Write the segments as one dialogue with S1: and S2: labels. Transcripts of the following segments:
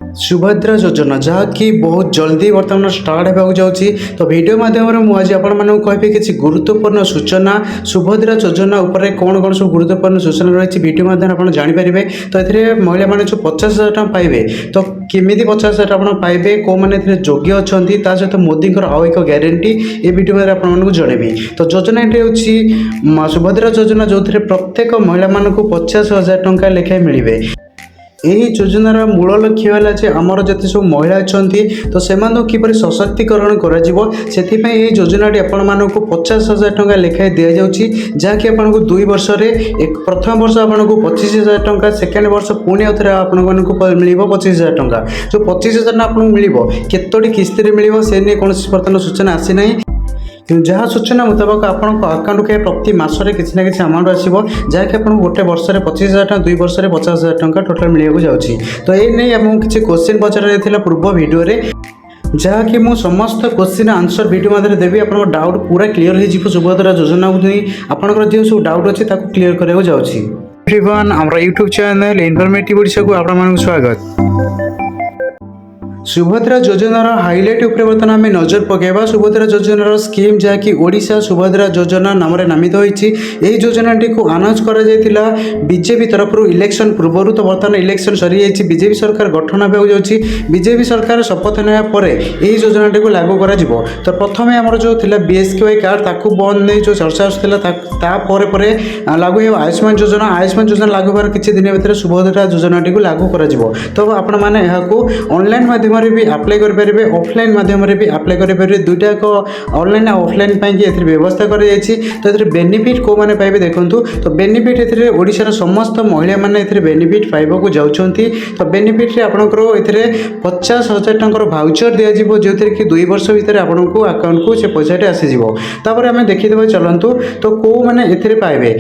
S1: सुभद्रा योजना जहाँकि बहुत जल्दी बर्तमान स्टार्ट होगा जाऊँगी। तो वीडियो माध्यम आज आपको कहे किसी गुरुत्वपूर्ण सूचना सुभद्रा योजना उपर कौन कौन सब गुरुत्वपूर्ण सूचना रही वीडियो माध्यम आप जानीपारे। तो ये महिला मैंने जो 50,000 टଙ୍କା पाइबे तो केमी 50,000 टଙ୍କା पाइबे कौ मैंने योग्य अच्छा सहित मोदी आउ एक ग्यारंटी ये वीडियो में आपको जनइबी। तो योजना हूँ सुभद्रा योजना जो प्रत्येक महिला मानक 50,000 टଙ୍କା लेखाएं मिले। यही योजनार मूल लक्ष्य है आमर जिते सब महिला अच्छा तो से किपर सशक्तिकरण कर योजनाटी आपण मानक 50,000 टଙ୍କା लेखाएं दि जाऊँगी जहाँकि आपको 2 वर्ष प्रथम वर्ष आपको 25,000 टଙ୍କା सेकेंड वर्ष पुणी आउ थे आपको मिल 25,000 टଙ୍କା जो 25,000 आपको मिल केतोटी किस्ती मिल से नहीं कौन बर्तमान सूचना आसी ना जहाँ सूचना मुताबक आपको अकाउंट के प्रति मसरे किसी ना कि अमाउंट आसो जहाँकि आपको गोटे वर्ष 25,000 टଙ୍କା 2 वर्ष 50,000 टଙ୍କା टोटाल मिलवाक जाऊँगी। तो ये नहीं आमको किसी क्वेश्चन पचर पूर्व वीडियो जहाँकि मु समस्त क्वेश्चन आंसर वीडियो मध्य देवी आप डाउट पूरा क्लीयर हो सुभद्रा योजना को नहीं आपंकर जो सब डाउट अच्छे क्लीयर कराया जाऊँगी। एवरीवन आमर यूट्यूब चैनल इनफॉर्मेटिव ओडिशा को आपण स्वागत। सुभद्रा योजनार हाइलाइट उपर बर्तमान आम नजर पकेबा। सुभद्रा योजनार स्कीम जहाँकि ओडिशा सुभद्रा योजना नाम नामित होती योजनाटी को अनाउंस कर बीजेपी तरफ इलेक्शन पूर्व। तो बर्तमान इलेक्शन सरी जाइए बीजेपी सरकार गठन होगा जाऊँगी। बीजेपी सरकार शपथ ना योजनाटी को लागू कर। तो प्रथम आमर जो BSKY कार्ड ताकू बंद नहीं जो चर्चा आसापर लागू हो आयुष्मान योजना। आयुष्मान योजना लागू होकर किसी दिन भर सुभद्रा योजनाटी को लागू कर। तो आपण मैंने ऑनलाइन माध्यम भी अप्लाई करेंगे ऑफलाइन माध्यम भी अप्लाई करेंगे दुईटा को ऑनलाइन और ऑफलाइन पाई व्यवस्था कर। तो ये बेनिफिट कौ मैंने पाइबे देखूँ। तो बेनिफिट ए ओडिशार समस्त महिला मैंने बेनिफिट पाइबा जाऊँगी। तो बेनिफिट आपंकर 50,000 टଙ୍କାର भाउचर दिज्व जो कि 2 वर्ष भितर आपको अकाउंट को से पैसाटी आसीज। तापर आम देखीदे चलतु तो कौ मैंने ए पाइबे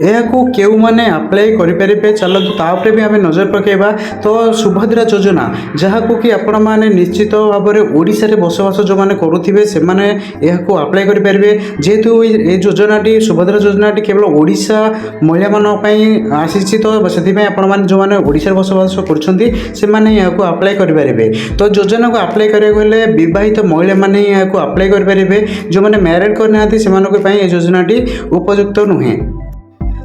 S1: यह क्यों मैंने अप्लाई करेंगे चलतु तापर भी आम नजर पकेबा। तो सुभद्रा योजना जहाँ को कि आपण मैंने निश्चित भाव में ओडिशा रे बसवास जो मैंने करुवे से अप्लाई करेंगे जेहेतु ये योजनाटी सुभद्रा योजनाटी केवल ओडिशा महिला मानी आसी। तो से आपण मैंने जो मैंने ओडिशा बसवास कर अप्लाई करेंगे। तो योजना को अप्लाई करेंगे बहित महिला मैंने अप्लाई करेंगे जो मैंने मैरिड करना से योजनाटी उपयुक्त नुहे।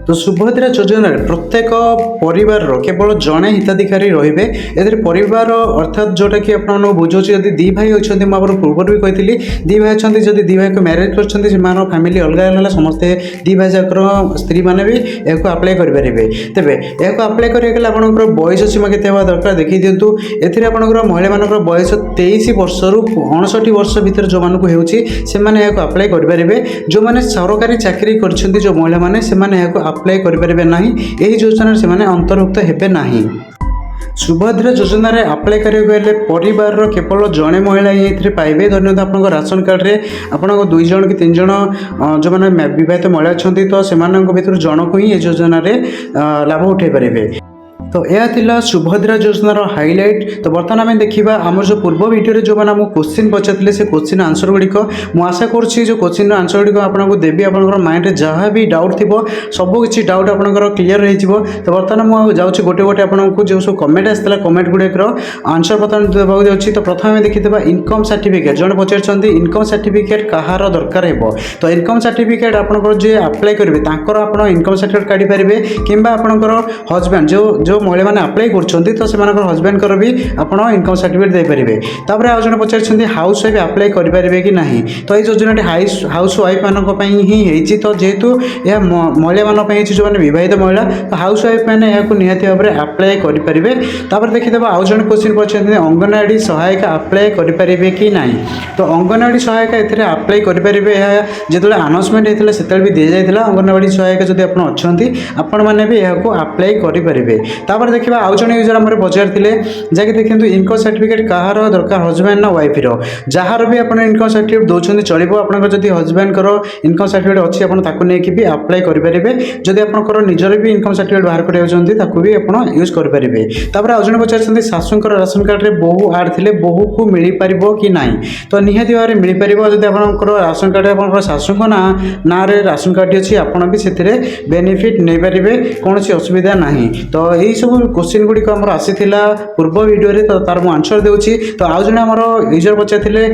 S1: तो सुभद्रा योजना प्रत्येक परिवार केवल जड़े हिताधिकारी रे परिवार अर्थात जोटा कि आप बुझे जब 2 भाई अच्छा मुझे पूर्व भी कही 2 भाई अच्छा जब 2 भाई को मैरिज कर फैमिली अलग अलग समस्ते 2 भाई जाकर स्त्री मैंने भी यह अप्लाई करेंगे। तेज यह अप्लाई करेंगे आपंकर बयस सीमा के दरकार देखी दिंतु। एपंकर महिला मान बयस 23 वर्ष रु 59 वर्ष भितर जो मानक होने अप्लाई करेंगे। जो मैंने सरकारी चाकरी कर जो महिला मैंने अप्लाई करेंगे ना यही योजना से अंतर्भुक्त हेबे नहीं। सुभद्रा योजना रे अप्लाई करेंगे परिवार केवल जड़े महिला ये पाइबे। धन्यवाद आपको राशन कार्ड रे आपको 2 जन कि 3 जन जो मैंने बहित महिला अच्छा तो से भर जन को ही ये योजना रे लाभ उठे पारे। तो यह थिला सुभद्रा योजनार हाइलाइट। तो बर्तमान आम देखा आम जो पूर्व वीडियो जो मैंने आमको क्वेश्चन पचारे से क्वेश्चन आंसर गुड़िक आशा करुँची जो क्वेश्चन आंसर गुड़िक आपको देवी आपंकर माइंड जहाँ भी डाउट थी सबकि डाउट आपंकर क्लीयर हो। तो बर्तमान मुझे जाऊँगी गोटे गोटे आपको जो सब कमेंट आसाला कमेंट गुड़िकर आंसर बर्तमान देवाक जाऊँगी। तो प्रथम देखीदा इनकम सर्टिफिकेट जड़े पचार इनकम सर्टिफिकेट कहार दरकार हो। तो इनकम सर्टिफिकेट आपंकर जो अप्लाई करेंगे आप इनकम सर्टिफिकेट काढ़ी पारे कि आपंकर हजबैंड जो महिला मैंने अप्लाई कर हजबैंड भी आप इनकम सर्टिफिकेट दे पारे। तापर आज जन पचार हाउस वाइफ अप्लाई करेंगे कि नहीं। तो ये योजनाटी हाउस वाइफ मानी ही तो जेहेतु यह महिला मानी जो मैंने बहित महिला तो हाउस वाइफ मैंने निहाती भाव में अप्लाई करेंगे। तापर देखीदे आज जन क्वेश्चन पचार अंगनवाड़ी सहायक अप्लाई करेंगे कि नहीं। तो अंगनवाड़ी सहायक ए अप्लाई करेंगे जो अनाउंसमेंट होता है से भी दी जाता अंगनवाड़ी सहायक जब आप अच्छा आपण मैंने भी यह अप्लाई करेंगे। तापर देखा आउ जन यूजर आम पचार जैसे देखते इनकम सर्टिफिकेट कहार दरकार हजबैंड ना वाइफ जार भी आप इनकम सर्टिफिकेट दौरान चलो आप हजबैंड इनकम सर्टिफिकेट अच्छी आपको भी अप्लाई करेंगे। जदि आपंकर निजर भी इनकम सर्टिफिकेट बाहर कराया भी आप यूज करेंगे। तापर आज जन पचार शाशुंकर राशन कार्ड में बहु आड थे बहु को मिल पार कि ना। तो निहाती भाव में मिल पार जब आप राशन कार्ड आप शाशुक ना राशन कार्ड अच्छी आप भी से बेनिफिट नहीं पारे कौन असुविधा ना। तो यही सब क्वेश्चन गुड़िक आमर आसीला पूर्व वीडियो रे तो तार मु आंसर देउछि। तो आउ जने आमर यूजर पचाथिले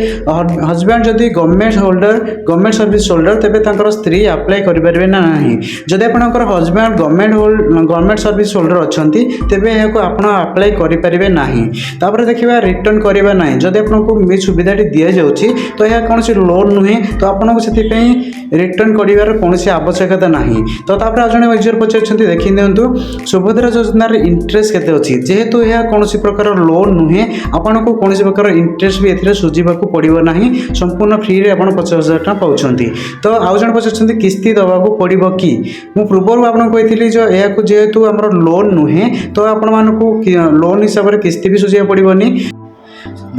S1: हस्बैंड जदि गवर्नमेंट सर्विस होल्डर तेबे तांकर स्त्री अप्लाई करि परिबे ना नाही। जदि आपनकर हस्बैंड गवर्नमेंट सर्विस होल्डर अछंती तेबे एहाको आपण अप्लाई करि परिबे नाही। तापर देखिबा रिटर्न करिबा नाही। जदि आपनको मी सुविधाटी दिया जाउछि तो यह कोनसी लोन नुहे तो आपनको सेति पई रिटर्न करिवार कोनसी आवश्यकता नाही। तो तापर आ जने यूजर पचारछंती देखि नियंतु सुभद्रा योजना रे इंटरेस्ट केते अछि। जेहेतु यह कोनसी प्रकार लोन नुहे आपनको कोनसी प्रकार इंटरेस्ट भी एथिरे सुजिबाकू पड़िबो नाही। संपूर्ण फ्री रे आपण 50,000 टका पाउछंती। तो आउ जने पचारछंती किस्ती दबाकू पड़िबो कि मु पूर्व आपन कहिथिली जो एहाकू जेहेतु हमर लोन नुहे तो आपण मानकू लोन हिसाब रे किस्ती भी सुजिया पड़िबोनी।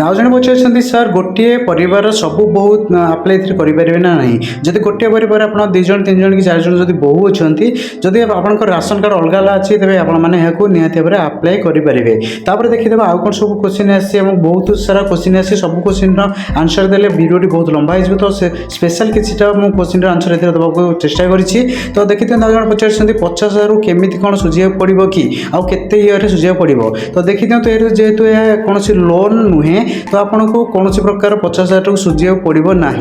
S1: आउ जने पचारछंती सर गोटे परिवार सबू बहुत अप्लाई करें ना नहीं। जदि गोटे परिवार आप 2 जन 3 जन कि 4 जन जदि बहु अच्छा जदि आपन राशन कार्ड अलग अलग अच्छी तेज आपने निहती भाव में अप्लाई करेंगे। तापर देखिए आउ कौन सब क्वेश्चन आसी बहुत सारा क्वेश्चन आसी सब क्वेश्चन आंसर देले वीडियोटी बहुत लंबा हो तो स्पेशल किसी क्वेश्चन आंसर देवाक चेष्टा करी। तो देखिए जन पचार 50,000 केमी कौन सुझा पड़ो कि आउ केते ईयर सुझा पड़ो। तो देखी दिखाँ जेहेतु यह कौन लोन नुहे तो आपन को कौन प्रकार 50,000 टका सुझा पड़ो ना।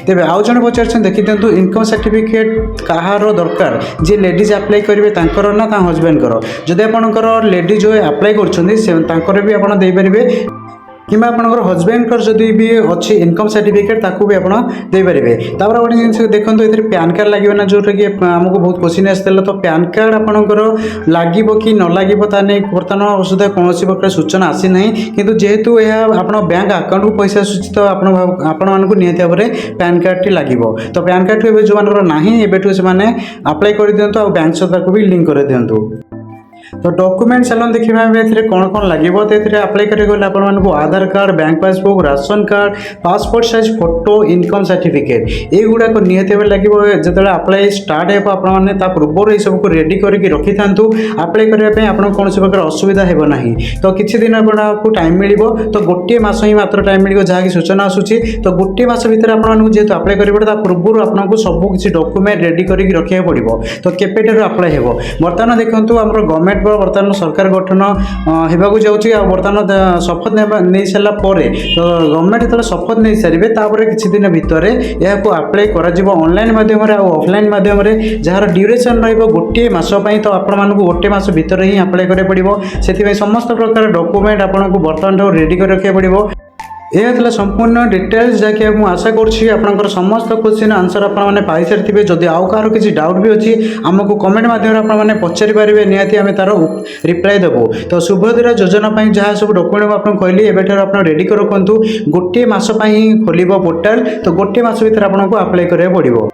S1: तेज आउ जन पचार देखी दिखाँ इनकम सर्टिफिकेट कहार दरकार जी लेडीज अप्लाई करेंगे तांकर ना हजबैंड जदि आपंकर लेडीज अप्लाई कर भी आप देपारे कि आपंकर हजबैंड जदि भी अच्छी इनकम सर्टिफिकेट ताकू भी आपरे। तापर गोटे जिन देखो ये पैन कार्ड लगे ना जोटा कि आमको बहुत क्वेश्चन आसाला। तो पैन कार्ड आपंकर लगे कि न लगे बर्तमान सुधा कौन प्रकार सूचना आसी ना कि जेहेतु यह आप बैंक अकाउंट को पैसा आसूँ तो आपण निहती भाव में पैन कार्ड टी लगे। तो पैन कार्ड जो ना एवं से अप्लाई कर दिंतु आ बैंक सहित भी लिंक कर दिंतु। तो डॉक्यूमेंट चलन देखिए कौन कौन लगे तो अप्लाई करेंगे आपको Aadhaar card bank passbook ration card passport size photo income certificate युवाक निहती भाव लगे। जो अप्लाई स्टार्ट हो आपने पूर्व ये सबको रेडी करके रखी था अप्लाई करने आप कौन प्रकार असुविधा होना। तो किसी दिन आपको टाइम मिल तो गोटे मस ही मात्र टाइम मिल जहाँकि सूचना आसूसी। तो गोटे मस भर आपको जेहतु अप्लाई करेंगे पूर्व आपको सब किसी डॉक्यूमेंट रेडी करके रखा पड़ो। तो केपेटर अप्लाई हो बर्तमान देखो आम गवर्नमेंट बर्तमान सरकार गठन होगा जाऊँगी बर्तमान शपथ नहीं सारा तो गवर्नमेंट जो शपथ नहीं सारे किसी दिन भितर यह अप्लाई कर ऑनलाइन माध्यम ऑफलाइन माध्यम जार ड्यूरेशन रोटे मसपाई। तो आपण गोटे मस भितर ही अप्लाई करा पड़ो से समस्त प्रकार डॉक्यूमेंट आपको बर्तमान रेडी कर रखा पड़ो। यह संपूर्ण डिटेल्स जहाँकि मुझे आशा कर समस्त क्वेश्चन आंसर आपने पाई सारी। जदि आउ कहार किसी डाउट भी अच्छी आमको कमेंट माध्यम आपने पचारि पारे निहाती आम तार रिप्लाई देवु। तो सुभद्रा योजना जहाँ सब डॉक्यूमेंट आपको कहली एवं आप रेडी कर रखु गोटे मसपाई खोल पोर्टाल। तो गोटे मस भर आपको अप्लाई करा पड़ो।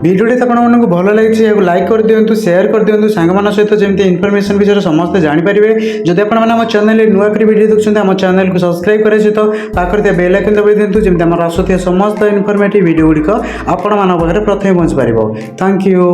S1: वीडियोटी आपको भल लगी लाइक कर दिंतु शेयर कर दिंतु सांग सहित जमी इनफर्मेशन विषय समस्ते जानीपारे। जब आप चैनल नुआक वीडियो देखते आम चैनल को सब्सक्राइब करें सहित पाखे बेल आइकन दबाई दिंतु जमी आम आसुवा समस्त इनफर्मेटिव वीडियो गुड़िक आपण पाखे प्रथम पहुँच पार। Thank you.